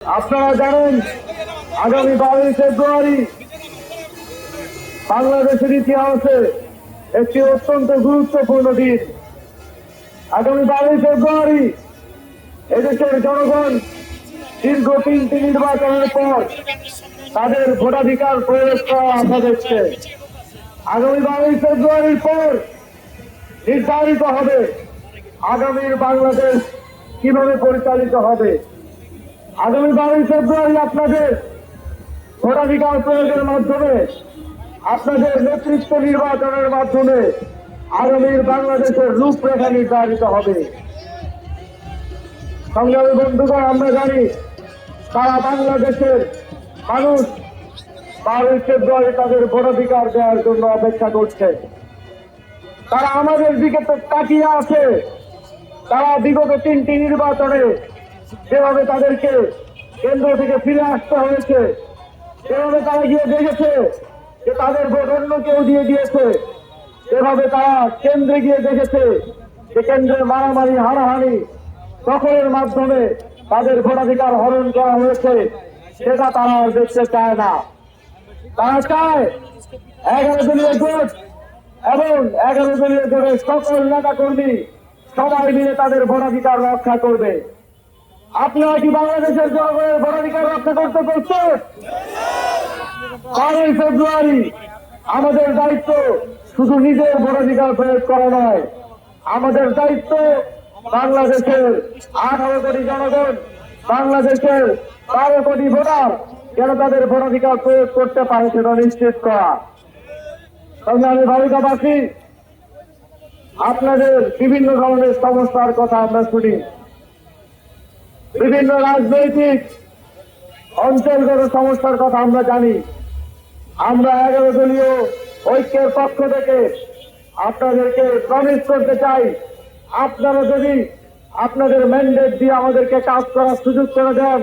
আপনারা জানেন আগামী 12 ফেব্রুয়ারি বাংলাদেশের ইতিহাসে একটি অত্যন্ত গুরুত্বপূর্ণ দিন। আগামী 12 ফেব্রুয়ারি এদেশের জনগণ দীর্ঘ 3টি নির্বাচনের পর তাদের ভোটাধিকার প্রয়োগ করার আশা দেখছে। আগামী 12 ফেব্রুয়ারির পর নির্ধারিত হবে আগামীর বাংলাদেশ কিভাবে পরিচালিত হবে। আগামী 12 ফেব্রুয়ারি আপনাদের ভোটাধিকার প্রয়োগের মাধ্যমে, আপনাদের নেতৃত্ব নির্বাচনের মাধ্যমে আগামীর বাংলাদেশের রূপরেখা নির্ধারিত হবে। সংগ্রামী বন্ধুগণ, আমরা জানি সারা বাংলাদেশের মানুষ 12 ফেব্রুয়ারি তাদের ভোটাধিকার দেওয়ার জন্য অপেক্ষা করছে। তারা আমাদের দিকে তো তাকিয়ে আছে। তারা বিগত 3টি নির্বাচনে যেভাবে তাদেরকে কেন্দ্র থেকে ফিরে আসতে হয়েছে, যেভাবে তারা গিয়ে দেখেছে যে তাদের ভোট অন্য কেউ দিয়ে দিয়েছে, যেভাবে তারা কেন্দ্রে গিয়ে দেখেছে যে কেন্দ্রে মারামারি হানাহানি দখলের মাধ্যমে তাদের ভোটাধিকার হরণ করা হয়েছে, সেটা তারা দেখতে চায় না। তারা চায় 11 দলীয় জোট এবং 11 দলীয় জোটের সকল নেতা কর্মী সবাই মিলে তাদের ভোটাধিকার রক্ষা করবে। আপনারা কি বাংলাদেশের জনগণের ভোটাধিকার রক্ষা করতে পারছেন? 12 ফেব্রুয়ারি আমাদের দায়িত্ব শুধু নিজের ভোটাধিকার প্রয়োগ করা নয়, আমাদের দায়িত্ব বাংলাদেশের 18 কোটি জনগণ, বাংলাদেশের 12 কোটি ভোটার যেন তাদের ভোটাধিকার প্রয়োগ করতে পারে সেটা নিশ্চিত করা। সংগ্রামী বালিকাবাসী, আপনাদের বিভিন্ন ধরনের সমস্যার কথা আমরা শুনি, বিভিন্ন রাজনৈতিক অঞ্চলগত সমস্যার কথা আমরা জানি। আমরা 11 দলীয় ঐক্যের পক্ষ থেকে আপনাদেরকে প্রমিস করতে চাই, আপনারা যদি আপনাদের ম্যান্ডেট দিয়ে আমাদেরকে কাজ করার সুযোগ করে দেন,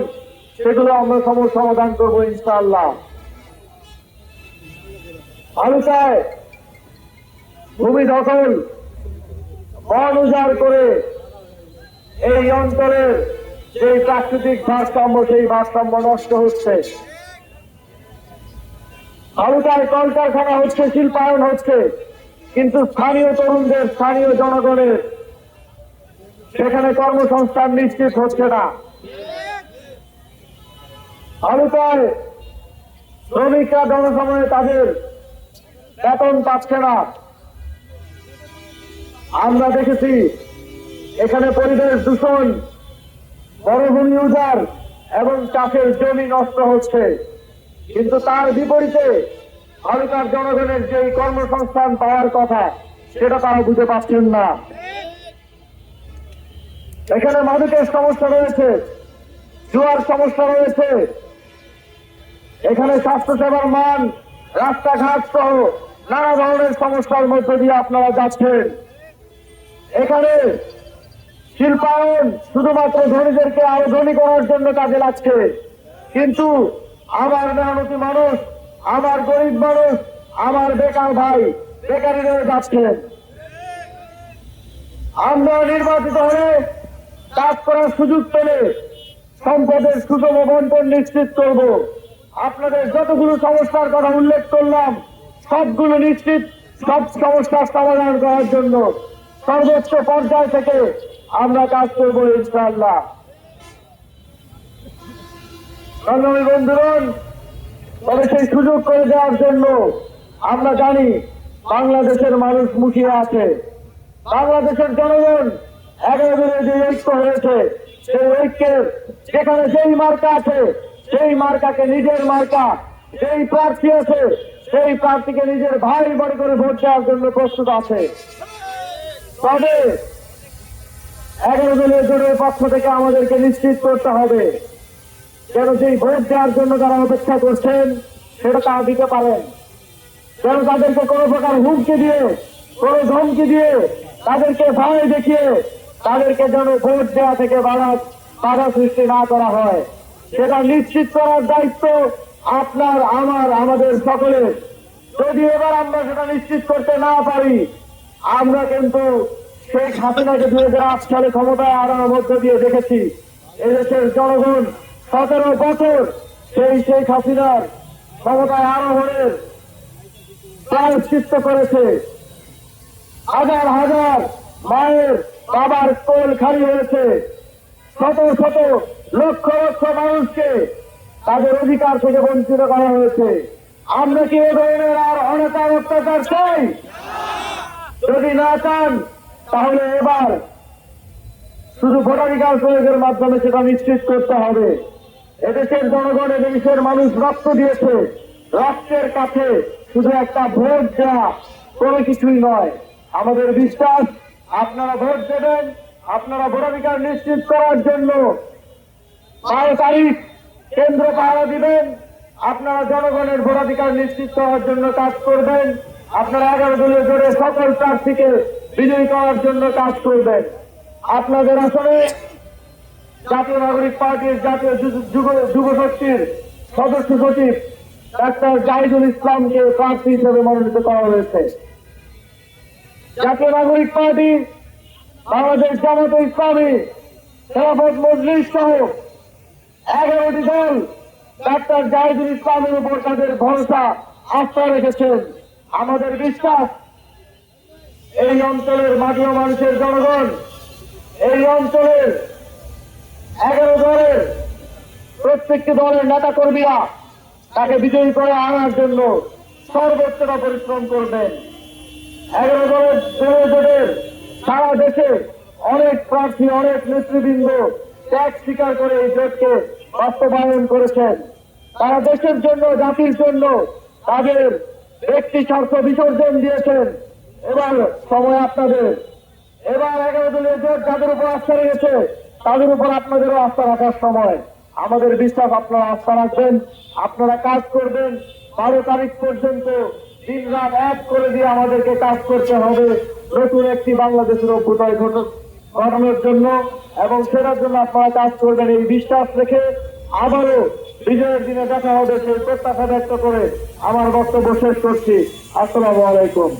সেগুলো আমরা সমাধান করবো ইনশাআল্লাহ। বালুকায় ভূমি দখল, বন উজাড় করে এই অঞ্চলের যে প্রাকৃতিক ভারসাম্য, সেই ভারসাম্য নষ্ট হচ্ছে। বালুকায় কলকারখানা হচ্ছে, শিল্পায়ন হচ্ছে, কিন্তু স্থানীয় তরুণদের, স্থানীয় জনগণের সেখানে কর্মসংস্থান নিশ্চিত হচ্ছে না। বালুকায় শ্রমিকরা জনসময়ে তাদের বেতন পাচ্ছে না। আমরা দেখেছি এখানে পরিবেশ দূষণ, বনভূমি উজাড় এবং চাষের জমি নষ্ট হচ্ছে, কিন্তু তার বিপরীতে বালুকার জনগণের যে কর্মসংস্থান পাওয়ার কথা সেটা তারা বুঝে পাচ্ছেন না। এখানে মাদকের সমস্যা রয়েছে, জুয়ার সমস্যা রয়েছে, এখানে স্বাস্থ্যসেবার মান, রাস্তাঘাট সহ নানা ধরনের সমস্যার মধ্য দিয়ে আপনারা যাচ্ছেন। এখানে শিল্পায়ন শুধুমাত্র ধনীদেরকে আরো ধনী করার জন্য কাজে লাগছে, কিন্তু আমার মেহনতি মানুষ, আমার গরিব মানুষ, আমার বেকার ভাই বেকারি রয়ে যাচ্ছেন। আমরা নির্বাচিত হলে কাজ করার সুযোগ পেলে সম্পদের সুষম বন্টন নিশ্চিত করব। আপনাদের যতগুলো সমস্যার কথা উল্লেখ করলাম সবগুলো নিশ্চিত, সব সমস্যার সমাধান করার জন্য সর্বোচ্চ পর্যায় থেকে আমরা কাজ করব ইনশাআল্লাহ। সংগ্রামী বন্ধুগণ, তবে সেই সুযোগ করে দেওয়ার জন্য আমরা জানি বাংলাদেশের মানুষ মুখিয়ে আছে। বাংলাদেশের জনগণ 11 দলীয় যে ঐক্য হয়েছে, সেই ঐক্যের যেখানে যেই মার্কা আছে সেই মার্কাকে নিজের মার্কা, যেই প্রার্থী আছে সেই প্রার্থীকে নিজের ভাই মনে করে ভোট দেওয়ার জন্য প্রস্তুত আছে। তবে 11 দলীয় জোটের পক্ষ থেকে আমাদেরকে নিশ্চিত করতে হবে যেন সেই ভোট দেওয়ার জন্য যারা অপেক্ষা করছেন সেটা তারা দিতে পারেন, যেন তাদেরকে কোনো প্রকার হুমকি দিয়ে, কোনো ধমকি দিয়ে, তাদেরকে ভয় দেখিয়ে তাদেরকে যেন ভোট দেওয়া থেকে বাধা সৃষ্টি না করা হয়, সেটা নিশ্চিত করার দায়িত্ব আপনার, আমার, আমাদের সকলের। যদি এবার আমরা সেটা নিশ্চিত করতে না পারি, আমরা কিন্তু শেখ হাসিনাকে 2008 সালে ক্ষমতায় আনার মধ্য দিয়ে দেখেছি এদেশের জনগণ 17 বছর সেই শেখ হাসিনার ক্ষমতায় আরোহণের প্রায়শ্চিত্ত করেছে। হাজার হাজার মায়ের বাবার কোল খালি হয়েছে। শত শত লক্ষ লক্ষ মানুষকে তাদের অধিকার থেকে বঞ্চিত করা হয়েছে। আমরা কি এ ধরনের আর অনেকার অত্যাচার চাই? যদি না চান তাহলে এবার শুধু ভোটাধিকার প্রয়োগের মাধ্যমে সেটা নিশ্চিত করতে হবে। এদেশের জনগণ, এদেশের মানুষ রক্ত দিয়েছে। রক্তের কাছে শুধু একটা ভোট দেওয়া কোনো কিছুই নয়। আমাদের বিশ্বাস আপনারা ভোট দেবেন, আপনারা ভোটাধিকার নিশ্চিত করার জন্য 12 তারিখ কেন্দ্র পাহারা দিবেন, আপনারা জনগণের ভোটাধিকার নিশ্চিত করার জন্য কাজ করবেন, আপনারা 11 দলীয় জোটে সকল প্রার্থীকে বিজয়ী করার জন্য কাজ করবেন। আপনাদের আসলে জাতীয় নাগরিক পার্টির জাতীয় যুব শক্তির সদস্য সচিব ডাক্তার জাহিদুল ইসলামকে প্রার্থী হিসেবে মনোনীত করা হয়েছে। জাতীয় নাগরিক পার্টি, বাংলাদেশ জামাতে ইসলামী, খেলাফত মজলিস সহ 11টি দল ডাক্তার জাহিদুল ইসলামের উপর তাদের ভরসা আস্থা রেখেছেন। আমাদের বিশ্বাস এই অঞ্চলের মাটি ও মানুষের জনগণ এই অঞ্চলের 11 দলের প্রত্যেকটি দলের নেতা কর্মীরা তাকে বিজয়ী করে আনার জন্য সর্বোচ্চটা পরিশ্রম করবেন। 11 দলের জোটের সারা দেশে অনেক প্রার্থী, অনেক নেতৃবৃন্দ ত্যাগ স্বীকার করে এই জোটকে বাস্তবায়ন করেছেন। তারা দেশের জন্য, জাতির জন্য তাদের ব্যক্তি স্বার্থ বিসর্জন দিয়েছেন। এবার সময় আপনাদের। এবার 11 দলীয় জোট যাদের উপর আস্থা রেখেছে তাদের উপর আপনাদেরও আস্থা রাখার সময়। আমাদের বিশ্বাস আপনারা আস্থা রাখবেন, আপনারা কাজ করবেন। 12 তারিখ পর্যন্ত দিন রাত এক করে দিয়ে আমাদেরকে কাজ করতে হবে নতুন একটি বাংলাদেশের অভ্যুদয় ঘটানোর জন্য, এবং সেটার জন্য আপনারা কাজ করবেন এই বিশ্বাস রেখে আবারও বিজয়ের দিনে দেখা হবে সেই প্রত্যাশা ব্যক্ত করে আমার বক্তব্য শেষ করছি। আসসালামু আলাইকুম।